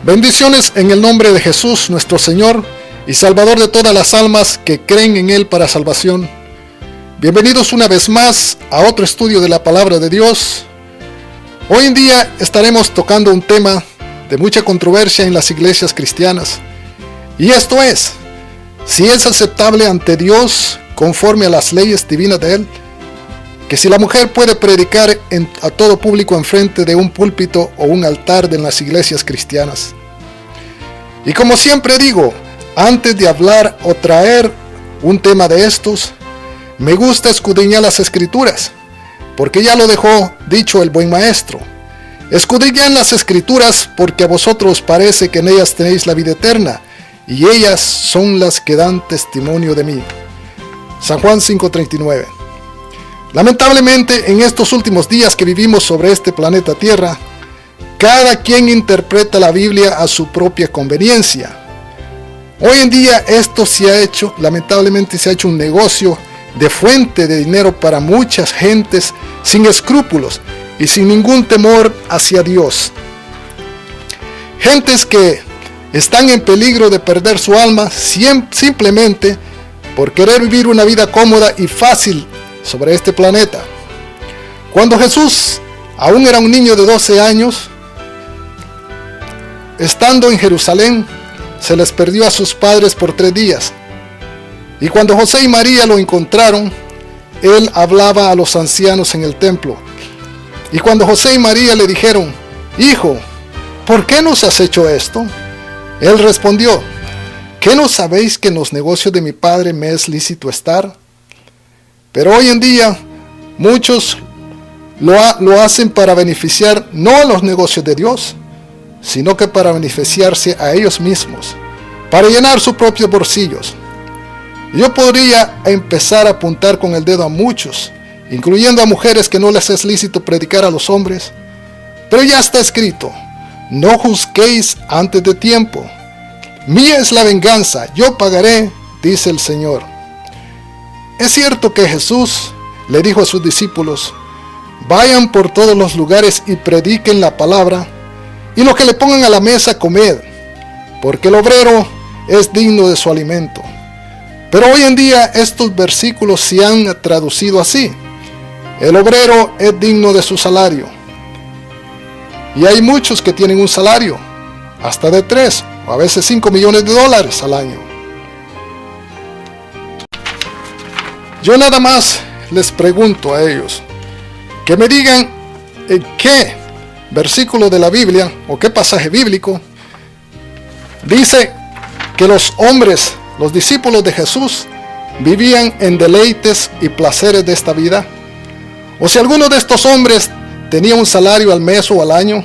Bendiciones en el nombre de Jesús, nuestro Señor y Salvador de todas las almas que creen en Él para salvación. Bienvenidos una vez más a otro estudio de la Palabra de Dios. Hoy en día estaremos tocando un tema de mucha controversia en las iglesias cristianas. Y esto es, si es aceptable ante Dios conforme a las leyes divinas de Él, que si la mujer puede predicar a todo público enfrente de un púlpito o un altar de las iglesias cristianas. Y como siempre digo, antes de hablar o traer un tema de estos, me gusta escudriñar las Escrituras, porque ya lo dejó dicho el buen maestro. Escudriñad las Escrituras porque a vosotros parece que en ellas tenéis la vida eterna, y ellas son las que dan testimonio de mí. San Juan 5:39. Lamentablemente, en estos últimos días que vivimos sobre este planeta Tierra, cada quien interpreta la Biblia a su propia conveniencia. Hoy en día esto lamentablemente se ha hecho un negocio de fuente de dinero para muchas gentes sin escrúpulos y sin ningún temor hacia Dios. Gentes que están en peligro de perder su alma simplemente por querer vivir una vida cómoda y fácil sobre este planeta. Cuando Jesús aún era un niño de 12 años, estando en Jerusalén, se les perdió a sus padres por 3 días. Y cuando José y María lo encontraron, él hablaba a los ancianos en el templo. Y cuando José y María le dijeron: Hijo, ¿por qué nos has hecho esto? Él respondió: ¿qué no sabéis que en los negocios de mi padre me es lícito estar? Pero hoy en día muchos lo hacen para beneficiar no a los negocios de Dios, sino que para beneficiarse a ellos mismos, para llenar sus propios bolsillos. Yo podría empezar a apuntar con el dedo a muchos, incluyendo a mujeres que no les es lícito predicar a los hombres, pero ya está escrito: no juzguéis antes de tiempo. Mía es la venganza, yo pagaré, dice el Señor. Es cierto que Jesús le dijo a sus discípulos: vayan por todos los lugares y prediquen la palabra, y lo que le pongan a la mesa comed, porque el obrero es digno de su alimento. Pero hoy en día estos versículos se han traducido así: el obrero es digno de su salario. Y hay muchos que tienen un salario hasta de 3 o a veces 5 millones de dólares al año. Yo nada más les pregunto a ellos que me digan en qué versículo de la Biblia o qué pasaje bíblico dice que los hombres, los discípulos de Jesús, vivían en deleites y placeres de esta vida. O si alguno de estos hombres tenía un salario al mes o al año,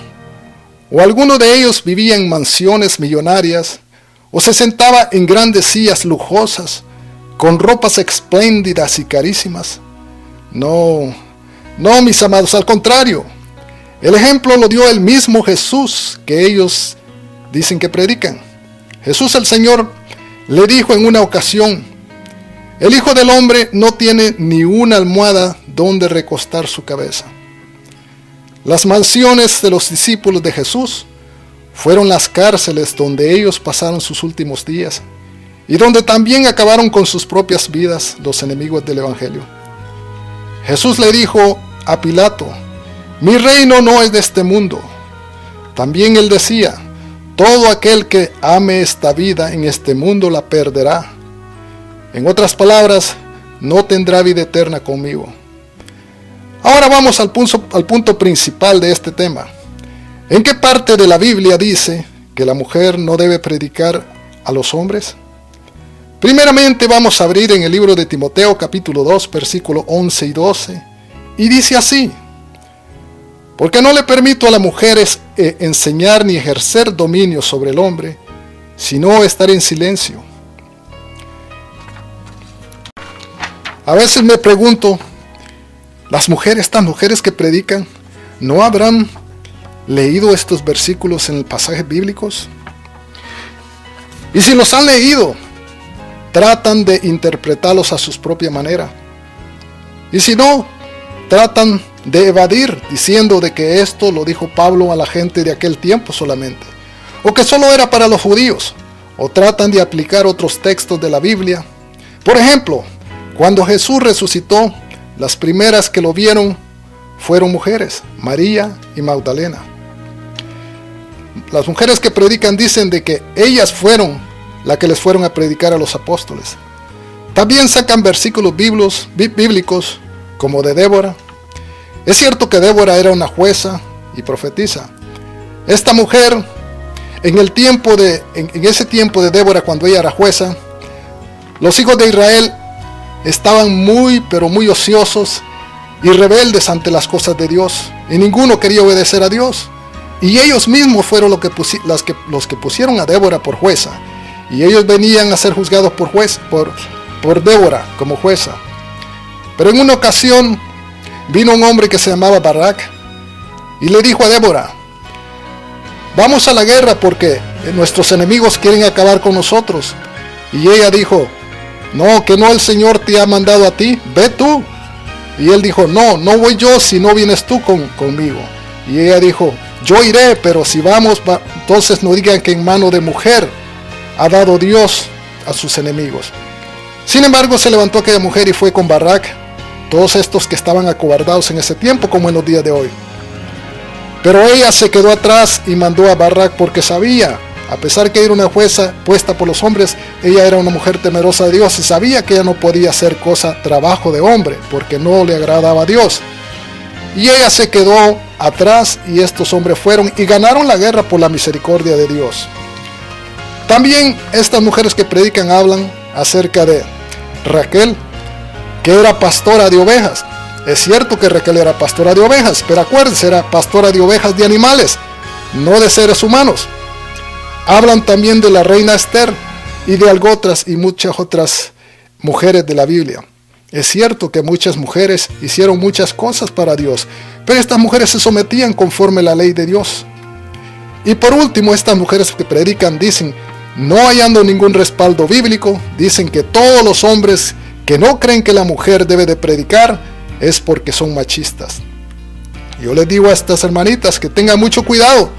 o alguno de ellos vivía en mansiones millonarias, o se sentaba en grandes sillas lujosas, con ropas espléndidas y carísimas. No, mis amados, al contrario. El ejemplo lo dio el mismo Jesús que ellos dicen que predican. Jesús el Señor le dijo en una ocasión: el Hijo del Hombre no tiene ni una almohada donde recostar su cabeza. Las mansiones de los discípulos de Jesús fueron las cárceles donde ellos pasaron sus últimos días y donde también acabaron con sus propias vidas los enemigos del Evangelio. Jesús le dijo a Pilato: mi reino no es de este mundo. También él decía: todo aquel que ame esta vida en este mundo la perderá. En otras palabras, no tendrá vida eterna conmigo. Ahora vamos al punto principal de este tema. ¿En qué parte de la Biblia dice que la mujer no debe predicar a los hombres? Primeramente vamos a abrir en el libro de Timoteo capítulo 2, versículos 11 y 12, y dice así: porque no le permito a las mujeres enseñar ni ejercer dominio sobre el hombre, sino estar en silencio. A veces me pregunto, estas mujeres que predican, ¿no habrán leído estos versículos en los pasajes bíblicos? Y si los han leído, tratan de interpretarlos a su propia manera. Y si no, tratan de evadir diciendo de que esto lo dijo Pablo a la gente de aquel tiempo solamente. o que solo era para los judíos, o tratan de aplicar otros textos de la Biblia. Por ejemplo, cuando Jesús resucitó, las primeras que lo vieron fueron mujeres, María y Magdalena. Las mujeres que predican dicen de que ellas fueron las que les fueron a predicar a los apóstoles. También sacan versículos bíblicos como de Débora. Es cierto que Débora era una jueza y profetisa. Esta mujer, en ese tiempo de Débora, cuando ella era jueza, los hijos de Israel estaban pero muy ociosos y rebeldes ante las cosas de Dios, y ninguno quería obedecer a Dios. Y ellos mismos fueron los que pusieron a Débora por jueza, y ellos venían a ser juzgados por Débora como jueza. Pero en una ocasión vino un hombre que se llamaba Barak y le dijo a Débora: vamos a la guerra porque nuestros enemigos quieren acabar con nosotros. Y ella dijo: no, que no, el Señor te ha mandado a ti, ve tú. Y él dijo: no voy yo si no vienes tú conmigo. Y ella dijo: yo iré, pero si vamos, entonces no digan que en mano de mujer ha dado Dios a sus enemigos. Sin embargo, se levantó aquella mujer y fue con Barak, todos estos que estaban acobardados en ese tiempo como en los días de hoy. Pero ella se quedó atrás y mandó a Barak porque sabía, a pesar que era una jueza puesta por los hombres, ella era una mujer temerosa de Dios y sabía que ella no podía hacer trabajo de hombre porque no le agradaba a Dios. Y ella se quedó atrás y estos hombres fueron y ganaron la guerra por la misericordia de Dios. También estas mujeres que predican hablan acerca de Raquel, que era pastora de ovejas. Es cierto que Raquel era pastora de ovejas, pero acuérdense, era pastora de ovejas de animales, no de seres humanos. Hablan también de la reina Esther y de otras y muchas otras mujeres de la Biblia. Es cierto que muchas mujeres hicieron muchas cosas para Dios, pero estas mujeres se sometían conforme a la ley de Dios. Y por último, estas mujeres que predican dicen, no hallando ningún respaldo bíblico, dicen que todos los hombres que no creen que la mujer debe de predicar es porque son machistas. Yo les digo a estas hermanitas que tengan mucho cuidado,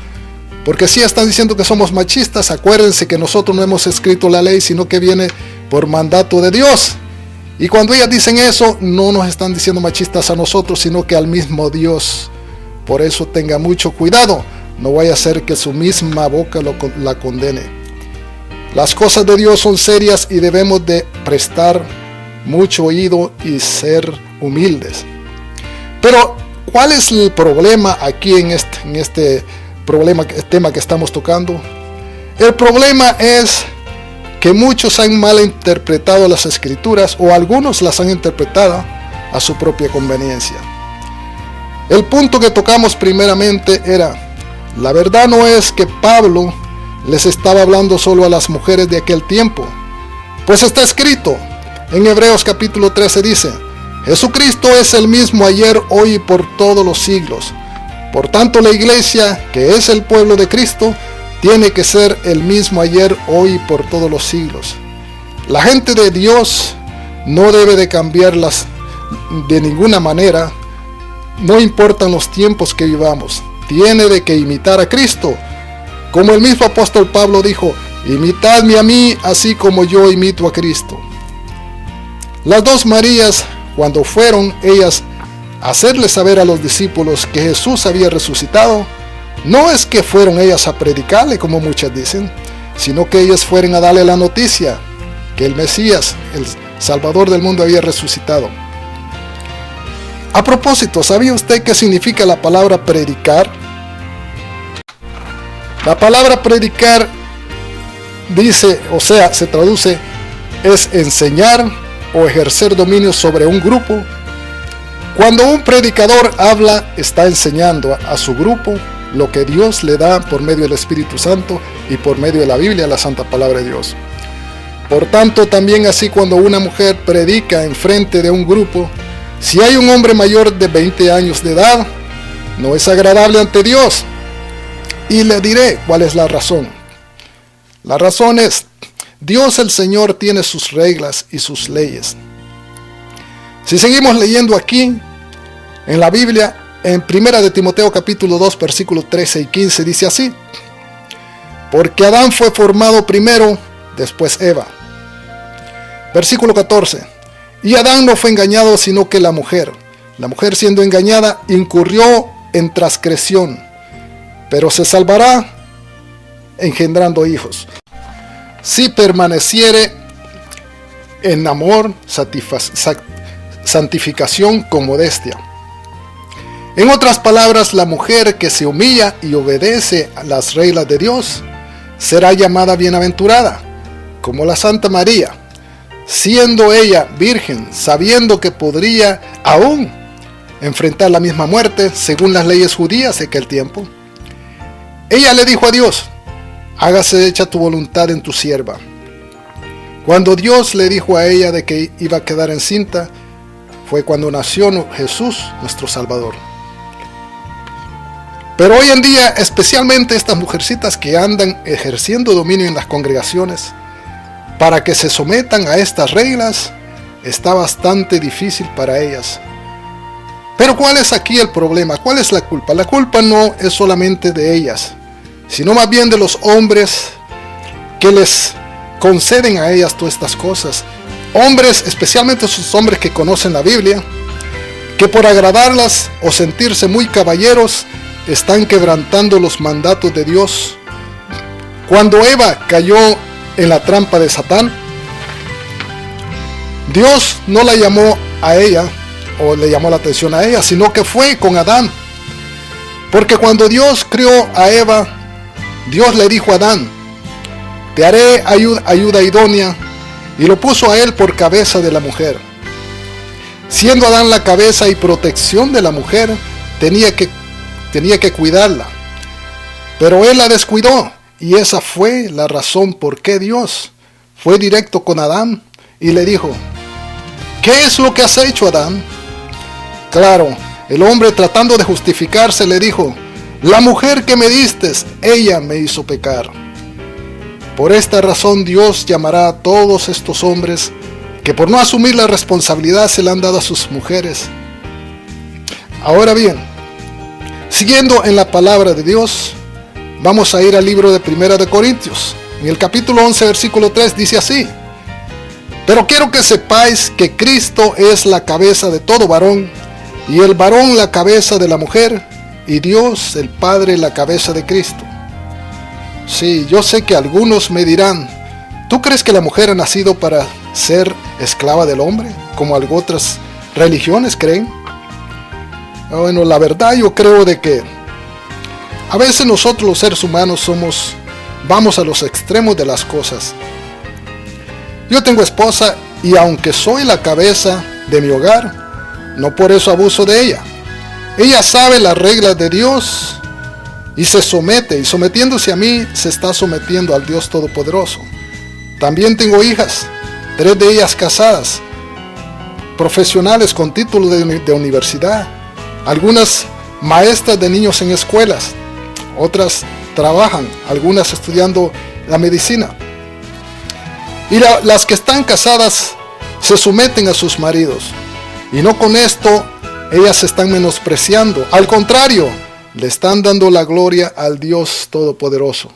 porque si están diciendo que somos machistas, acuérdense que nosotros no hemos escrito la ley, sino que viene por mandato de Dios. Y cuando ellas dicen eso, no nos están diciendo machistas a nosotros, sino que al mismo Dios. Por eso tenga mucho cuidado, no vaya a ser que su misma boca la condene. Las cosas de Dios son serias y debemos de prestar mucho oído y ser humildes. Pero, ¿cuál es el problema aquí en este tema que estamos tocando? El problema es que muchos han malinterpretado las escrituras, o algunos las han interpretado a su propia conveniencia. El punto que tocamos primeramente era, la verdad no es que Pablo les estaba hablando solo a las mujeres de aquel tiempo, pues está escrito en Hebreos capítulo 13, dice: Jesucristo es el mismo ayer, hoy y por todos los siglos. Por tanto, la iglesia, que es el pueblo de Cristo, tiene que ser el mismo ayer, hoy y por todos los siglos. La gente de Dios no debe de cambiarlas de ninguna manera, no importan los tiempos que vivamos. Tiene de que imitar a Cristo. Como el mismo apóstol Pablo dijo, imitadme a mí, así como yo imito a Cristo. Las dos Marías, cuando fueron ellas a hacerle saber a los discípulos que Jesús había resucitado, no es que fueron ellas a predicarle, como muchas dicen, sino que ellas fueron a darle la noticia que el Mesías, el Salvador del mundo, había resucitado. A propósito, ¿sabía usted qué significa la palabra predicar? La palabra predicar se traduce, es enseñar o ejercer dominio sobre un grupo. Cuando un predicador habla, está enseñando a su grupo lo que Dios le da por medio del Espíritu Santo y por medio de la Biblia, la Santa Palabra de Dios. Por tanto, también así cuando una mujer predica en frente de un grupo, si hay un hombre mayor de 20 años de edad, no es agradable ante Dios. Y le diré cuál es la razón. La razón es, Dios el Señor tiene sus reglas y sus leyes. Si seguimos leyendo aquí, en la Biblia, en 1 de Timoteo capítulo 2, versículos 13 y 15, dice así: porque Adán fue formado primero, después Eva. Versículo 14. Y Adán no fue engañado, sino que la mujer siendo engañada, incurrió en transgresión, pero se salvará engendrando hijos, si permaneciere en amor, santificación con modestia. En otras palabras, la mujer que se humilla y obedece a las reglas de Dios será llamada bienaventurada, como la Santa María, siendo ella virgen, sabiendo que podría aún enfrentar la misma muerte según las leyes judías de aquel tiempo. Ella le dijo a Dios: hágase hecha tu voluntad en tu sierva. Cuando Dios le dijo a ella de que iba a quedar encinta, fue cuando nació Jesús, nuestro Salvador. Pero hoy en día, especialmente estas mujercitas que andan ejerciendo dominio en las congregaciones, para que se sometan a estas reglas, está bastante difícil para ellas. Pero ¿cuál es aquí el problema? ¿Cuál es la culpa? La culpa no es solamente de ellas, sino más bien de los hombres que les conceden a ellas todas estas cosas. Hombres, especialmente esos hombres que conocen la Biblia, que por agradarlas o sentirse muy caballeros, están quebrantando los mandatos de Dios. Cuando Eva cayó en la trampa de Satán, Dios no la llamó a ella, o le llamó la atención a ella, sino que fue con Adán. Porque cuando Dios crió a Eva, Dios le dijo a Adán: te haré ayuda idónea, y lo puso a él por cabeza de la mujer. Siendo Adán la cabeza y protección de la mujer, tenía que cuidarla. Pero él la descuidó, y esa fue la razón por qué Dios fue directo con Adán y le dijo: ¿qué es lo que has hecho, Adán? Claro, el hombre, tratando de justificarse, le dijo: la mujer que me diste, ella me hizo pecar. Por esta razón Dios llamará a todos estos hombres que por no asumir la responsabilidad se le han dado a sus mujeres. Ahora bien, siguiendo en la palabra de Dios, vamos a ir al libro de 1 de Corintios. En el capítulo 11, versículo 3, dice así: pero quiero que sepáis que Cristo es la cabeza de todo varón, y el varón la cabeza de la mujer, y Dios el Padre la cabeza de Cristo. Sí, yo sé que algunos me dirán: ¿tú crees que la mujer ha nacido para ser esclava del hombre, como otras religiones creen? Bueno, la verdad yo creo de que a veces nosotros los seres humanos vamos a los extremos de las cosas. Yo tengo esposa y aunque soy la cabeza de mi hogar, no por eso abuso de ella. Ella sabe las reglas de Dios y se somete, y sometiéndose a mí se está sometiendo al Dios Todopoderoso. También tengo hijas, 3 de ellas casadas, profesionales con título de universidad, algunas maestras de niños en escuelas, otras trabajan, algunas estudiando la medicina. Y las que están casadas se someten a sus maridos. Y no con esto ellas se están menospreciando. Al contrario, le están dando la gloria al Dios Todopoderoso.